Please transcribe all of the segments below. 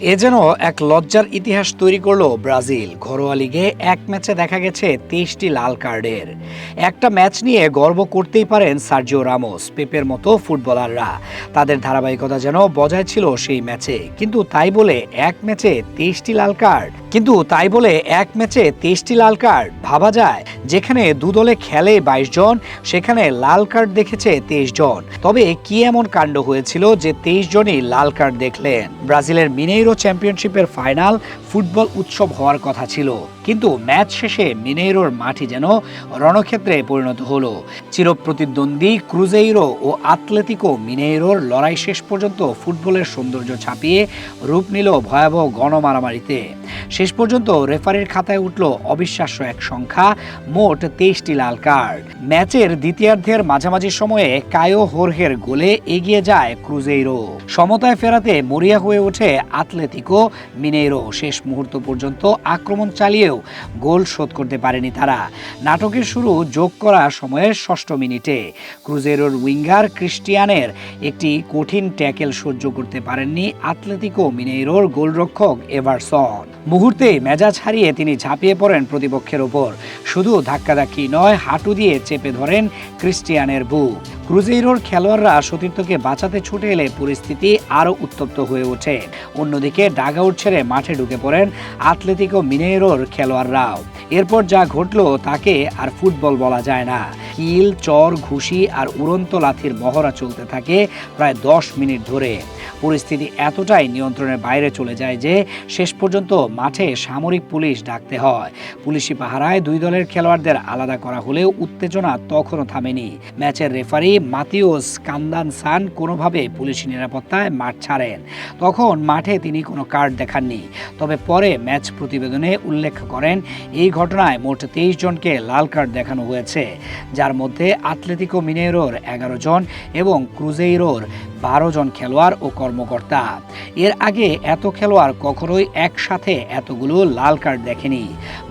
এ যেন এক লজ্জার ইতিহাস তৈরি করলো ব্রাজিল। ঘরোয়া লিগে এক ম্যাচে দেখা গেছে 23টি লাল কার্ডের। একটা ম্যাচ নিয়ে গর্ব করতেই পারেন সার্জিও রামোস, পেপের মতো ফুটবলাররা। তাদের ধারাবাহিকতা যেন বজায় ছিল সেই ম্যাচে। কিন্তু তাই বলে এক ম্যাচে 23টি লাল কার্ড ভাবা যায়? যেখানে দু দলে খেলে 22 জন, সেখানে লাল কার্ড দেখেছে 23 জন। তবে কি এমন কাণ্ড হয়েছিল যে 23 জনই লাল কার্ড দেখলেন? ব্রাজিলের মিনেইরো চ্যাম্পিয়নশিপের ফাইনাল ফুটবল উৎসব হওয়ার কথা ছিল, কিন্তু ম্যাচ শেষে মিনেইরোর মাটি যেন রণক্ষেত্রে পরিণত হলো। চিরপ্রতিদ্বন্দ্বী ক্রুজেইরো ও আতলেতিকো মিনেইরোর লড়াই শেষ পর্যন্ত ফুটবলের সৌন্দর্য ছাপিয়ে রূপ নিল ভয়াবহ গণমারামারিতে। শেষ পর্যন্ত রেফারির খাতায় উঠল অবিশ্বাস্য এক সংখ্যা, মোট 23টি লাল কার্ড। ম্যাচের দ্বিতীয়ার্ধের মাঝামাঝি সময়ে কায়ো হোর্হের গোলে এগিয়ে যায় ক্রুজেইরো। সমতায় ফেরাতে মরিয়া হয়ে ওঠে আতলেতিকো মিনেইরো। শেষ মুহূর্ত পর্যন্ত আক্রমণ চালিয়েও গোল শোধ করতে পারেনি তারা। নাটকের শুরু যোগ করা সময়ের 6ষ্ঠ মিনিটে ক্রুজেইরোর উইঙ্গার ক্রিস্টিয়ানের একটি কঠিন ট্যাকেল সহ্য করতে পারেননি আতলেতিকো মিনেইরোর গোলরক্ষক এভারসন। মুহূর্তেই মেজাজ হারিয়ে তিনি ঝাঁপিয়ে পড়েন প্রতিপক্ষের ওপর। শুধু ধাক্কাধাক্কি নয়, হাঁটু দিয়ে চেপে ধরেন ক্রিস্টিয়ানের বুক। ক্রুজেইরোর খেলোয়াড়রা সতীর্থকে বাঁচাতে ছুটে এলে পরিস্থিতি আরও উত্তপ্ত হয়ে ওঠে। অন্যদিকে ডাগআউট ছেড়ে মাঠে ঢুকে পড়েন আতলেতিকো মিনেইরোর খেলোয়াড়রাও। এরপর যা ঘটল তাকে আর ফুটবল বলা যায় না। কিল, চর, ঘুষি আর উড়ন্ত লাথির মহড়া চলতে থাকে প্রায় 10 মিনিট ধরে। পরিস্থিতি এতটাই নিয়ন্ত্রণের বাইরে চলে যায় যে শেষ পর্যন্ত মাঠে সামরিক পুলিশ ডাকতে হয়। পুলিশি পাহারায় দুই দলের খেলোয়াড়দের আলাদা করা হলেও উত্তেজনা তখনও থামেনি। ম্যাচের রেফারি মাতিওস কান্দানসান কোনোভাবে পুলিশি নিরাপত্তায় মাঠ ছাড়েন। তখন মাঠে তিনি কোনো কার্ড দেখাননি। তবে পরে ম্যাচ প্রতিবেদনে উল্লেখ করেন এই ঘটনায় মোট 23 জনকে লাল কার্ড দেখানো হয়েছে, যার মধ্যে আতলেতিকো মিনেইরোর 11 জন এবং ক্রুজেইরোর 12 জন খেলোয়াড় ও কর্মকর্তা। এর আগে এত খেলোয়াড় কখনোই একসাথে এতগুলো লাল কার্ড দেখেনি।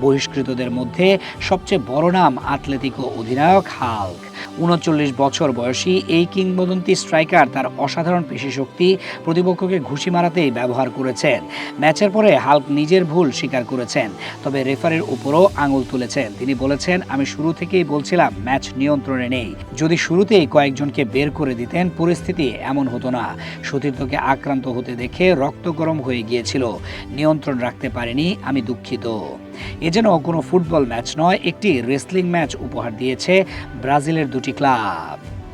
বহিষ্কৃতদের মধ্যে সবচেয়ে বড় নাম আতলেতিকো অধিনায়ক হাল্ক। 39 বছর বয়সী এই কিংবদন্তি স্ট্রাইকার তার অসাধারণ পেশিশক্তি প্রতিপক্ষকে ঘুষি মারাতেই ব্যবহার করেছেন। ম্যাচের পরে হাল্ক নিজের ভুল স্বীকার করেছেন, তবে রেফারির উপরও আঙুল তুলেছেন। তিনি বলেছেন, আমি শুরু থেকেই বলছিলাম ম্যাচ নিয়ন্ত্রণে নেই। যদি শুরুতেই কয়েকজনকে বের করে দিতেন পরিস্থিতি এমন হতো না। সতীর্থকে আক্রান্ত হতে দেখে রক্ত গরম হয়ে গিয়েছিল। নিয়ন্ত্রণ রাখতে পারেনি, আমি দুঃখিত। এ যেন কোনো ফুটবল ম্যাচ নয়, একটি রেসলিং ম্যাচ উপহার দিয়েছে ব্রাজিলের দুটি ক্লাব।